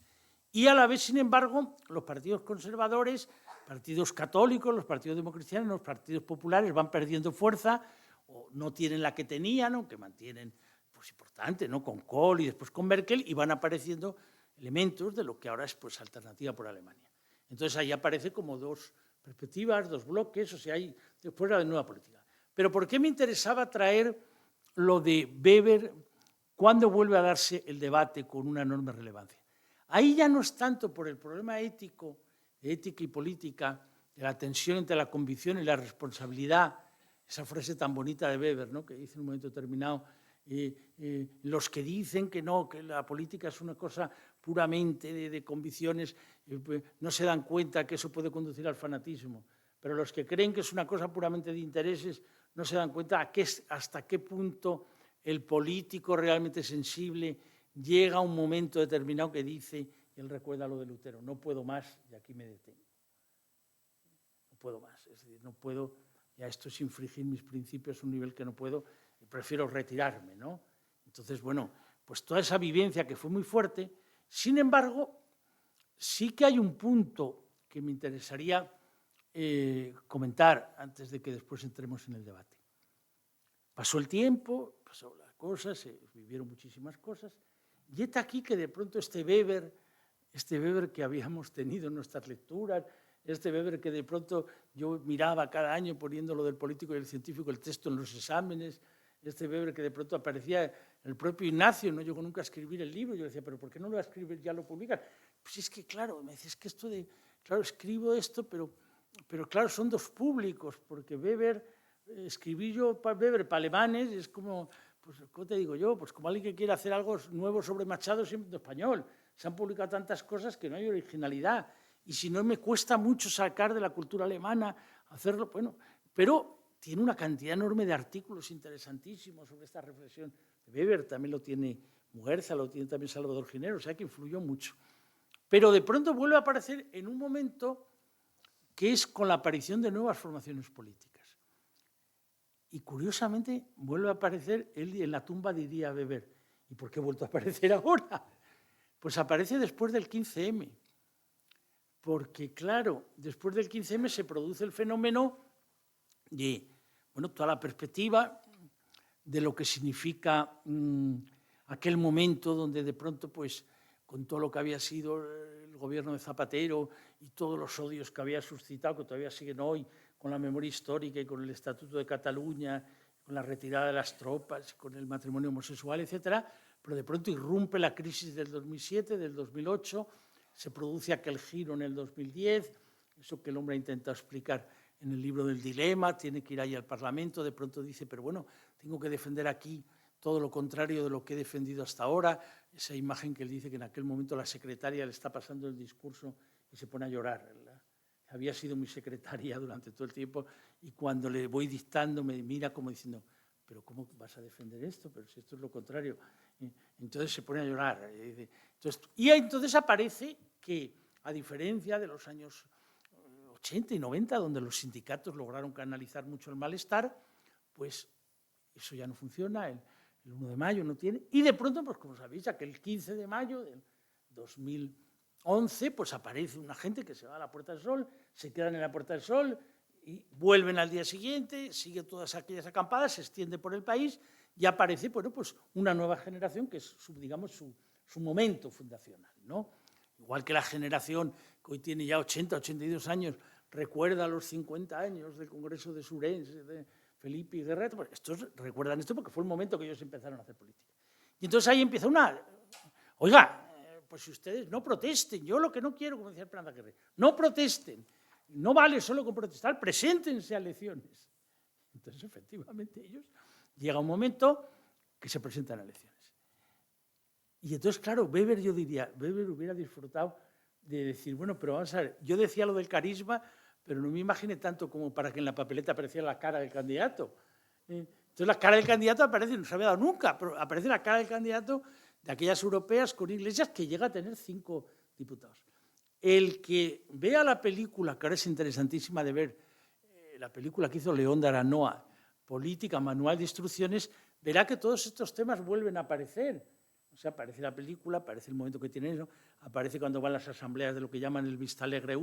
Y a la vez, sin embargo, los partidos conservadores, partidos católicos, los partidos democristianos, los partidos populares van perdiendo fuerza o no tienen la que tenían, aunque mantienen, pues importante, ¿no?, con Kohl y después con Merkel, y van apareciendo elementos de lo que ahora es pues Alternativa por Alemania. Entonces ahí aparece como dos perspectivas, dos bloques, o sea, hay después la nueva política. Pero ¿por qué me interesaba traer lo de Weber cuando vuelve a darse el debate con una enorme relevancia? Ahí ya no es tanto por el problema ético, de ética y política, de la tensión entre la convicción y la responsabilidad, esa frase tan bonita de Weber, ¿no?, que dice en un momento determinado, los que dicen que no, que la política es una cosa puramente de convicciones, no se dan cuenta que eso puede conducir al fanatismo, pero los que creen que es una cosa puramente de intereses no se dan cuenta hasta qué punto el político realmente sensible llega a un momento determinado que dice, y él recuerda lo de Lutero, no puedo más y aquí me detengo. No puedo más, es decir, no puedo, ya esto es infringir mis principios a un nivel que no puedo, y prefiero retirarme, ¿no? Entonces, bueno, pues toda esa vivencia que fue muy fuerte, sin embargo, sí que hay un punto que me interesaría comentar antes de que después entremos en el debate. Pasó el tiempo, pasó las cosas, se vivieron muchísimas cosas, y está aquí que de pronto este Weber que habíamos tenido en nuestras lecturas, este Weber que de pronto yo miraba cada año poniendo lo del político y el científico, el texto en los exámenes, este Weber que de pronto aparecía, el propio Ignacio no llegó nunca a escribir el libro, yo decía, pero ¿por qué no lo va a escribir, ya lo publican? Pues es que claro, me decía, es que esto de, claro, escribo esto, pero claro, son dos públicos, porque Weber, escribí yo para Weber, para alemanes, es como, pues, ¿cómo te digo yo? Pues como alguien que quiere hacer algo nuevo sobre Machado siempre en español. Se han publicado tantas cosas que no hay originalidad. Y si no, me cuesta mucho sacar de la cultura alemana, hacerlo, bueno, pero tiene una cantidad enorme de artículos interesantísimos sobre esta reflexión. Weber también lo tiene Muguerza, lo tiene también Salvador Ginero, o sea que influyó mucho. Pero de pronto vuelve a aparecer en un momento que es con la aparición de nuevas formaciones políticas. Y curiosamente vuelve a aparecer él en la tumba diría Weber. ¿Y por qué ha vuelto a aparecer ahora? Pues aparece después del 15M. Porque, claro, después del 15M se produce el fenómeno de, bueno, toda la perspectiva de lo que significa aquel momento donde de pronto, pues, con todo lo que había sido el gobierno de Zapatero y todos los odios que había suscitado, que todavía siguen hoy, con la memoria histórica y con el Estatuto de Cataluña, con la retirada de las tropas, con el matrimonio homosexual, etcétera, pero de pronto irrumpe la crisis del 2007, del 2008, se produce aquel giro en el 2010, eso que el hombre ha intentado explicar en el libro del dilema, tiene que ir ahí al Parlamento, de pronto dice, pero bueno, tengo que defender aquí todo lo contrario de lo que he defendido hasta ahora, esa imagen que él dice que en aquel momento la secretaria le está pasando el discurso y se pone a llorar. Había sido mi secretaria durante todo el tiempo y cuando le voy dictando me mira como diciendo, pero ¿cómo vas a defender esto? Pero si esto es lo contrario. Entonces se pone a llorar. Y entonces aparece que, a diferencia de los años 80 y 90, donde los sindicatos lograron canalizar mucho el malestar, pues eso ya no funciona, el 1 de mayo no tiene. Y de pronto, pues como sabéis, aquel 15 de mayo del 2011, pues aparece una gente que se va a la Puerta del Sol, se quedan en la Puerta del Sol y vuelven al día siguiente, sigue todas aquellas acampadas, se extiende por el país y aparece, bueno, pues una nueva generación que es, digamos, su momento fundacional, ¿no? Igual que la generación que hoy tiene ya 80, 82 años, recuerda los 50 años del Congreso de Surense, de Felipe y Guerrero, pues estos recuerdan esto porque fue el momento que ellos empezaron a hacer política. Y entonces ahí empieza oiga, pues si ustedes no protesten, yo lo que no quiero, como decía Esperanza Aguirre, no protesten, no vale solo con protestar, preséntense a elecciones. Entonces, efectivamente, ellos llega un momento que se presentan a elecciones. Y entonces, claro, Weber, yo diría, Weber hubiera disfrutado de decir, bueno, pero vamos a ver, yo decía lo del carisma, pero no me imaginé tanto como para que en la papeleta apareciera la cara del candidato. Entonces la cara del candidato aparece, no se había dado nunca, pero aparece la cara del candidato de aquellas europeas con Iglesias que llega a tener 5 diputados. El que vea la película, que ahora es interesantísima de ver, la película que hizo León de Aranoa, Política, Manual de Instrucciones, verá que todos estos temas vuelven a aparecer. O sea, aparece la película, aparece el momento que tiene eso, aparece cuando van las asambleas de lo que llaman el Vista Alegre I,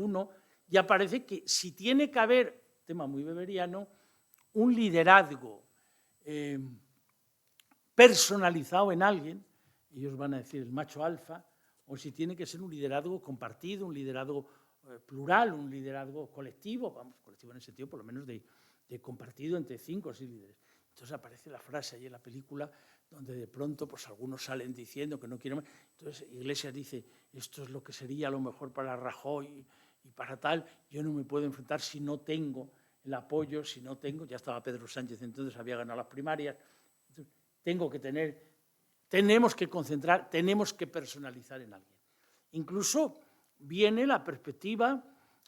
y aparece que si tiene que haber, tema muy weberiano, un liderazgo personalizado en alguien, ellos van a decir el macho alfa, o si tiene que ser un liderazgo compartido, un liderazgo plural, un liderazgo colectivo, vamos, colectivo en el sentido por lo menos de compartido entre 5 o 6 líderes. Entonces aparece la frase ahí en la película donde de pronto pues algunos salen diciendo que no quieren más. Entonces Iglesias dice, esto es lo que sería a lo mejor para Rajoy y para tal, yo no me puedo enfrentar si no tengo el apoyo, si no tengo, ya estaba Pedro Sánchez entonces, había ganado las primarias, entonces, tenemos que concentrar, tenemos que personalizar en alguien. Incluso viene la perspectiva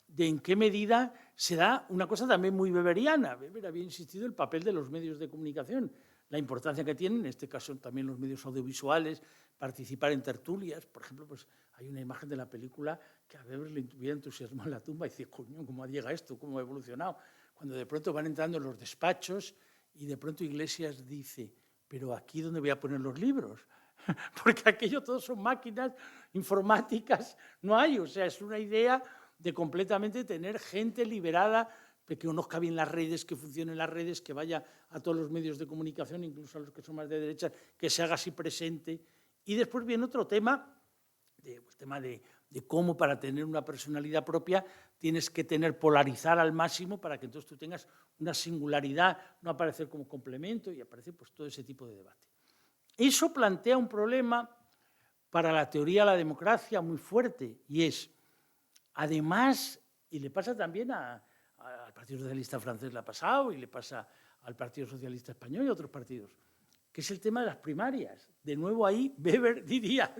de en qué medida se da una cosa también muy weberiana. Weber había insistido en el papel de los medios de comunicación, la importancia que tienen, en este caso también los medios audiovisuales, participar en tertulias. Por ejemplo, pues hay una imagen de la película que a Weber le hubiera entusiasmado en la tumba y dice, coño, ¿cómo llega esto? ¿Cómo ha evolucionado? Cuando de pronto van entrando en los despachos y de pronto Iglesias dice, pero aquí ¿dónde voy a poner los libros? Porque aquello todos son máquinas informáticas, no hay, o sea, es una idea de completamente tener gente liberada, que conozca bien las redes, que funcionen las redes, que vaya a todos los medios de comunicación, incluso a los que son más de derecha, que se haga así presente. Y después viene otro tema, de cómo para tener una personalidad propia tienes que polarizar al máximo para que entonces tú tengas una singularidad, no aparecer como complemento y aparece pues todo ese tipo de debate. Eso plantea un problema para la teoría de la democracia muy fuerte y es, además, y le pasa también al Partido Socialista francés, le ha pasado, y le pasa al Partido Socialista español y a otros partidos, que es el tema de las primarias. De nuevo ahí, Weber diría,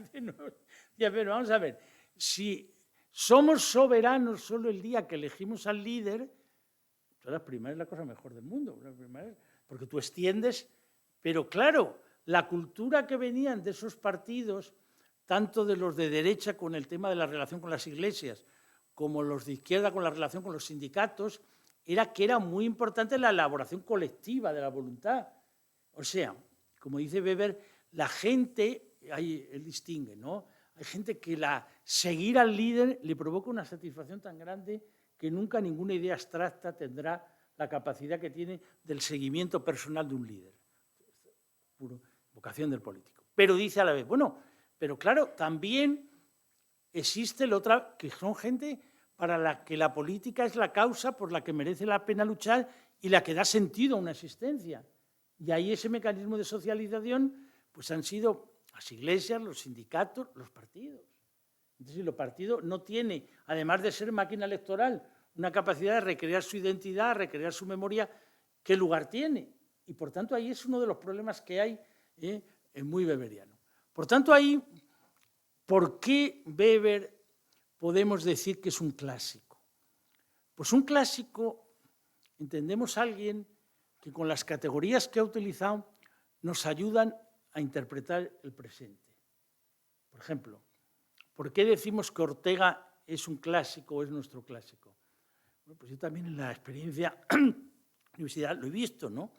pero vamos a ver, si somos soberanos solo el día que elegimos al líder, las primarias es la cosa mejor del mundo, porque tú extiendes, pero claro, la cultura que venían de esos partidos, tanto de los de derecha con el tema de la relación con las iglesias, como los de izquierda con la relación con los sindicatos, era que era muy importante la elaboración colectiva de la voluntad. O sea, como dice Weber, la gente, ahí él distingue, ¿no? Hay gente que seguir al líder le provoca una satisfacción tan grande que nunca ninguna idea abstracta tendrá la capacidad que tiene del seguimiento personal de un líder. Puro vocación del político. Pero dice a la vez, bueno, pero claro, también existe la otra, que son gente para la que la política es la causa por la que merece la pena luchar y la que da sentido a una existencia. Y ahí ese mecanismo de socialización pues han sido las iglesias, los sindicatos, los partidos. Entonces, si los partidos no tienen, además de ser máquina electoral, una capacidad de recrear su identidad, recrear su memoria, ¿qué lugar tiene? Y por tanto ahí es uno de los problemas que hay, es muy weberiano. Por tanto ahí, ¿por qué Weber podemos decir que es un clásico? Pues un clásico, entendemos a alguien que con las categorías que ha utilizado nos ayudan a interpretar el presente. Por ejemplo, ¿por qué decimos que Ortega es un clásico o es nuestro clásico? Bueno, pues yo también en la experiencia universidad lo he visto, ¿no?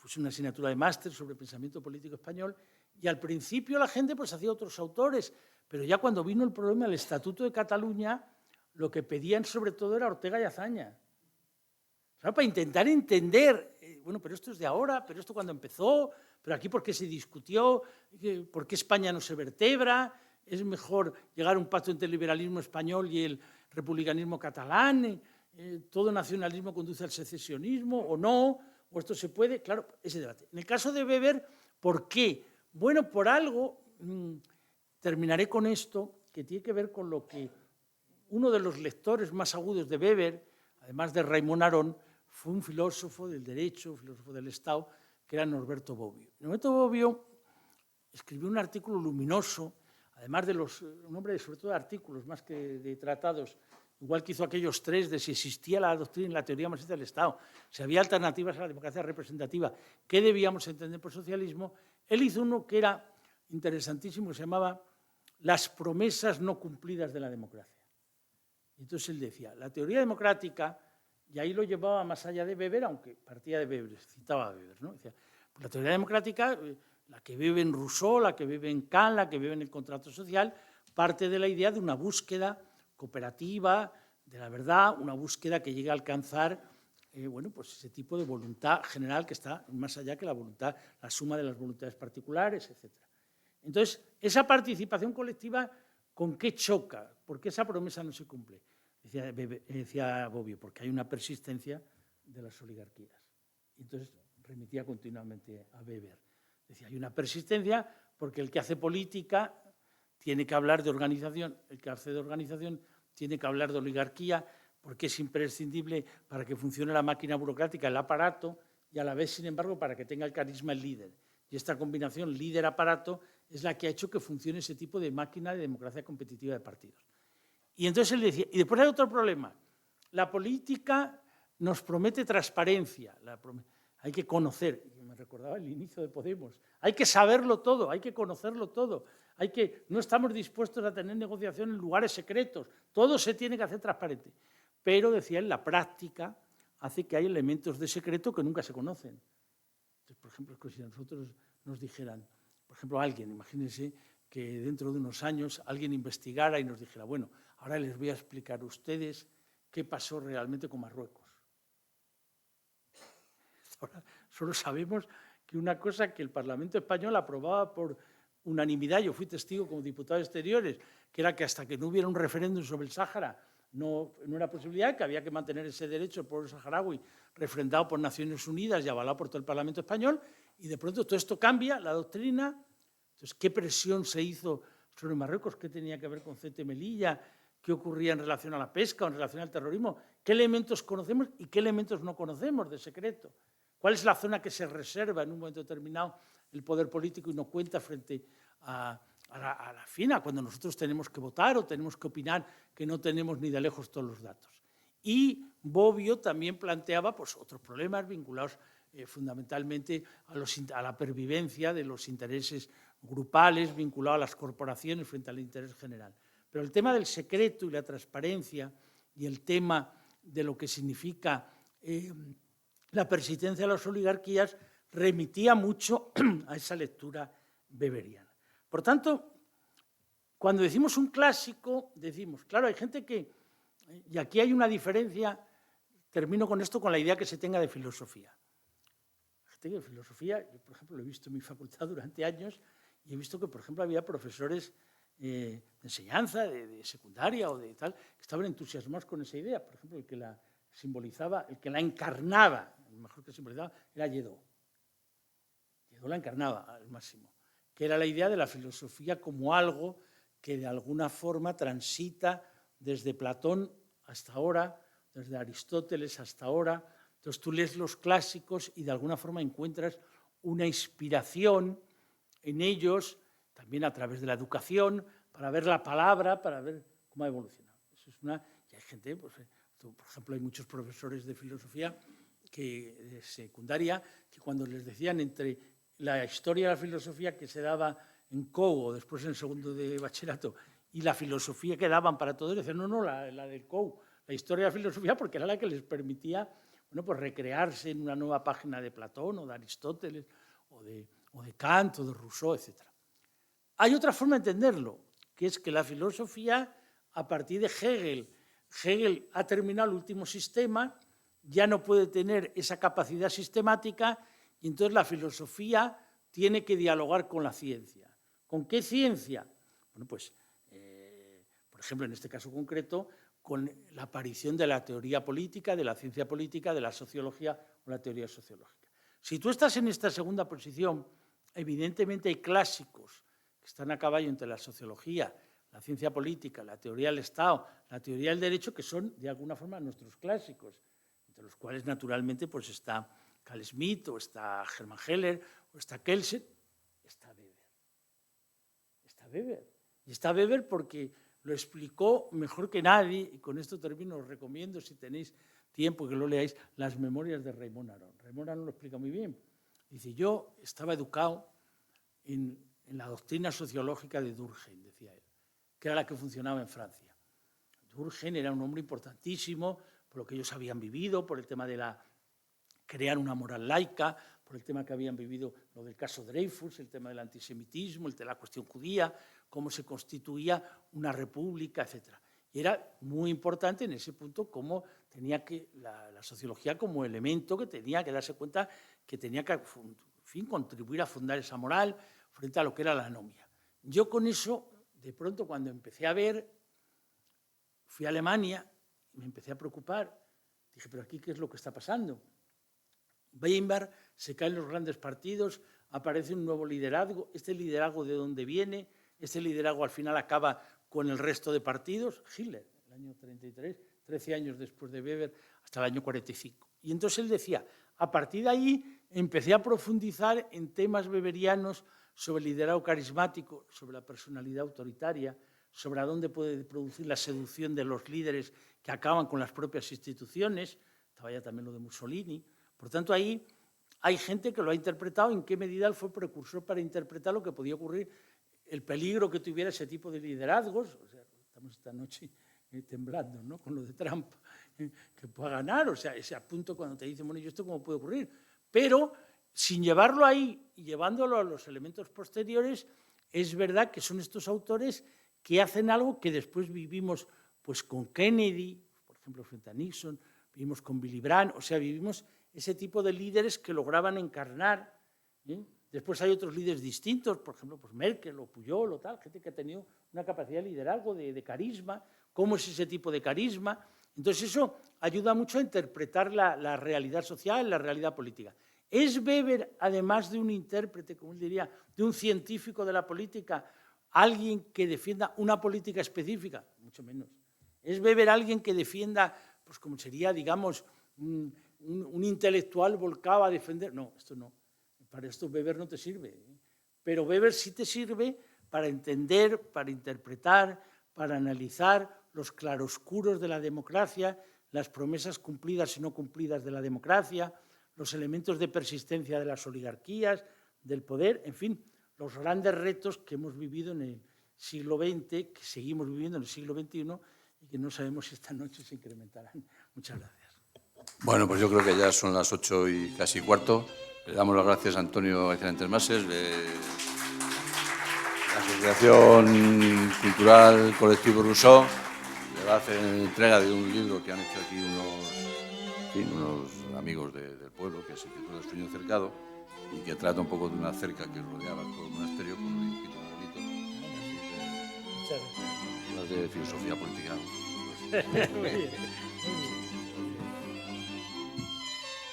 Puse una asignatura de máster sobre pensamiento político español y al principio la gente pues hacía otros autores, pero ya cuando vino el problema del Estatuto de Cataluña, lo que pedían sobre todo era Ortega y Azaña. ¿Sabes? Para intentar entender, bueno, pero esto es de ahora, pero esto cuando empezó, pero aquí por qué se discutió, por qué España no se vertebra, es mejor llegar a un pacto entre el liberalismo español y el republicanismo catalán, todo nacionalismo conduce al secesionismo o no, o esto se puede, claro, ese debate. En el caso de Weber, ¿por qué? Bueno, por algo, terminaré con esto, que tiene que ver con lo que uno de los lectores más agudos de Weber, además de Raymond Aron, fue un filósofo del derecho, filósofo del Estado, que era Norberto Bobbio. Norberto Bobbio escribió un artículo luminoso, además de un hombre sobre todo de artículos, más que de tratados, igual que hizo aquellos tres de si existía la doctrina y la teoría marxista del Estado, si había alternativas a la democracia representativa, qué debíamos entender por socialismo. Él hizo uno que era interesantísimo, que se llamaba Las promesas no cumplidas de la democracia. Entonces él decía, la teoría democrática, y ahí lo llevaba más allá de Weber, aunque partía de Weber, citaba a Weber, ¿no? Decía, pues la teoría democrática, la que vive en Rousseau, la que vive en Kant, la que vive en el contrato social, parte de la idea de una búsqueda cooperativa, de la verdad, una búsqueda que llegue a alcanzar bueno, pues ese tipo de voluntad general que está más allá que la voluntad, la suma de las voluntades particulares, etc. Entonces, esa participación colectiva, ¿con qué choca? ¿Por qué esa promesa no se cumple? Decía Bobbio, porque hay una persistencia de las oligarquías. Entonces, remitía continuamente a Weber. Decía, hay una persistencia porque el que hace política tiene que hablar de organización, el que hace de organización tiene que hablar de oligarquía, porque es imprescindible para que funcione la máquina burocrática, el aparato, y a la vez, sin embargo, para que tenga el carisma el líder. Y esta combinación líder-aparato es la que ha hecho que funcione ese tipo de máquina de democracia competitiva de partidos. Y entonces él decía, y después hay otro problema, la política nos promete transparencia, hay que conocer, me recordaba el inicio de Podemos, hay que saberlo todo, hay que conocerlo todo, no estamos dispuestos a tener negociación en lugares secretos, todo se tiene que hacer transparente. Pero, decía él, la práctica hace que hay elementos de secreto que nunca se conocen. Entonces, por ejemplo, si a nosotros nos dijeran, por ejemplo, alguien, imagínense que dentro de unos años alguien investigara y nos dijera, bueno, ahora les voy a explicar a ustedes qué pasó realmente con Marruecos. Ahora solo sabemos que una cosa que el Parlamento español aprobaba por unanimidad, yo fui testigo como diputado de Exteriores, que era que hasta que no hubiera un referéndum sobre el Sáhara no era posibilidad, que había que mantener ese derecho del pueblo saharaui refrendado por Naciones Unidas y avalado por todo el Parlamento español, y de pronto todo esto cambia, la doctrina. Entonces, ¿qué presión se hizo sobre Marruecos? ¿Qué tenía que ver con Ceuta y Melilla? ¿Qué ocurría en relación a la pesca o en relación al terrorismo? ¿Qué elementos conocemos y qué elementos no conocemos de secreto? ¿Cuál es la zona que se reserva en un momento determinado el poder político y no cuenta frente a la FINA, cuando nosotros tenemos que votar o tenemos que opinar que no tenemos ni de lejos todos los datos? Y Bobbio también planteaba pues, otros problemas vinculados fundamentalmente a la pervivencia de los intereses grupales, vinculados a las corporaciones frente al interés general. Pero el tema del secreto y la transparencia y el tema de lo que significa la persistencia de las oligarquías remitía mucho a esa lectura weberiana. Por tanto, cuando decimos un clásico, decimos, claro, hay gente que, y aquí hay una diferencia, termino con esto, con la idea que se tenga de filosofía. Gente de filosofía, yo por ejemplo lo he visto en mi facultad durante años y he visto que, por ejemplo, había profesores de enseñanza, de secundaria o de tal, que estaban entusiasmados con esa idea. Por ejemplo, el que la simbolizaba, el que la encarnaba, el mejor que simbolizaba, era Lledó. Lledó la encarnaba al máximo. que era la idea de la filosofía como algo que de alguna forma transita desde Platón hasta ahora, desde Aristóteles hasta ahora. Entonces tú lees los clásicos y de alguna forma encuentras una inspiración en ellos, también a través de la educación, para ver la palabra, para ver cómo ha evolucionado. Eso es una, y hay gente, pues, por ejemplo, hay muchos profesores de filosofía de secundaria que cuando les decían entre la historia de la filosofía que se daba en COU o después en segundo de bachillerato y la filosofía que daban para todos, decían, no, la del COU, la historia de la filosofía, porque era la que les permitía, bueno, pues recrearse en una nueva página de Platón o de Aristóteles o de Kant o de Rousseau, etc. Hay otra forma de entenderlo, que es que la filosofía, a partir de Hegel ha terminado el último sistema, ya no puede tener esa capacidad sistemática y entonces la filosofía tiene que dialogar con la ciencia. ¿Con qué ciencia? Bueno, pues, por ejemplo, en este caso concreto, con la aparición de la teoría política, de la ciencia política, de la sociología o la teoría sociológica. Si tú estás en esta segunda posición, evidentemente hay clásicos que están a caballo entre la sociología, la ciencia política, la teoría del Estado, la teoría del derecho, que son de alguna forma nuestros clásicos, entre los cuales naturalmente pues está Carl Schmitt, o está Hermann Heller, o está Kelsen, está Weber. Está Weber. Y está Weber porque lo explicó mejor que nadie, y con esto termino, os recomiendo, si tenéis tiempo que lo leáis, las memorias de Raymond Aron. Raymond Aron lo explica muy bien. Dice, yo estaba educado en la doctrina sociológica de Durkheim, decía él, que era la que funcionaba en Francia. Durkheim era un hombre importantísimo por lo que ellos habían vivido, por el tema de crear una moral laica, por el tema que habían vivido, lo del caso Dreyfus, el tema del antisemitismo, el de la cuestión judía, cómo se constituía una república, etc. Y era muy importante en ese punto cómo tenía que la sociología como elemento que tenía que darse cuenta que tenía que, en fin, contribuir a fundar esa moral frente a lo que era la anomia. Yo con eso, de pronto, cuando empecé a ver, fui a Alemania y me empecé a preocupar. Dije, ¿pero aquí qué es lo que está pasando? Weimar, se caen los grandes partidos, aparece un nuevo liderazgo. ¿Este liderazgo de dónde viene? Este liderazgo al final acaba con el resto de partidos. Hitler, el año 33, 13 años después de Weber, hasta el año 45. Y entonces él decía, a partir de ahí empecé a profundizar en temas weberianos sobre el liderazgo carismático, sobre la personalidad autoritaria, sobre a dónde puede producir la seducción de los líderes que acaban con las propias instituciones. Estaba ya también lo de Mussolini. Por tanto, ahí hay gente que lo ha interpretado, en qué medida él fue precursor para interpretar lo que podía ocurrir, el peligro que tuviera ese tipo de liderazgos. O sea, estamos esta noche temblando, ¿no?, con lo de Trump, que pueda ganar. O sea, ese apunto cuando te dicen, bueno, ¿y esto cómo puede ocurrir? Pero sin llevarlo ahí y llevándolo a los elementos posteriores, es verdad que son estos autores que hacen algo que después vivimos pues, con Kennedy, por ejemplo, frente a Nixon, vivimos con Willy Brandt, o sea, vivimos ese tipo de líderes que lograban encarnar. Después hay otros líderes distintos, por ejemplo, pues Merkel o Pujol o tal, gente que ha tenido una capacidad de liderazgo, de carisma. ¿Cómo es ese tipo de carisma? Entonces eso ayuda mucho a interpretar la realidad social, la realidad política. ¿Es Weber, además de un intérprete, como él diría, de un científico de la política, alguien que defienda una política específica? Mucho menos. ¿Es Weber alguien que defienda, pues como sería, digamos, un intelectual volcado a defender? No, esto no. Para esto Weber no te sirve. Pero Weber sí te sirve para entender, para interpretar, para analizar los claroscuros de la democracia, las promesas cumplidas y no cumplidas de la democracia, los elementos de persistencia de las oligarquías, del poder, en fin, los grandes retos que hemos vivido en el siglo XX, que seguimos viviendo en el siglo XXI y que no sabemos si esta noche se incrementarán. Muchas gracias. Bueno, pues yo creo que ya son las 8 y casi cuarto. Le damos las gracias a Antonio Excelentes Mases, de la Asociación Cultural Colectivo Rousseau. Le va a hacer entrega de un libro que han hecho aquí unos amigos del pueblo, que se titula El sueño cercado, y que trata un poco de una cerca que rodeaba todo el monasterio con un dibujito muy bonito. Así de filosofía política. Muy bien.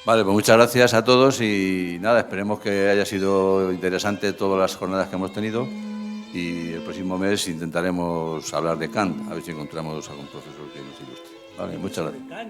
Vale, pues muchas gracias a todos y nada, esperemos que haya sido interesante todas las jornadas que hemos tenido y el próximo mes intentaremos hablar de Kant, a ver si encontramos algún profesor que nos ilustre. Vale, muchas gracias.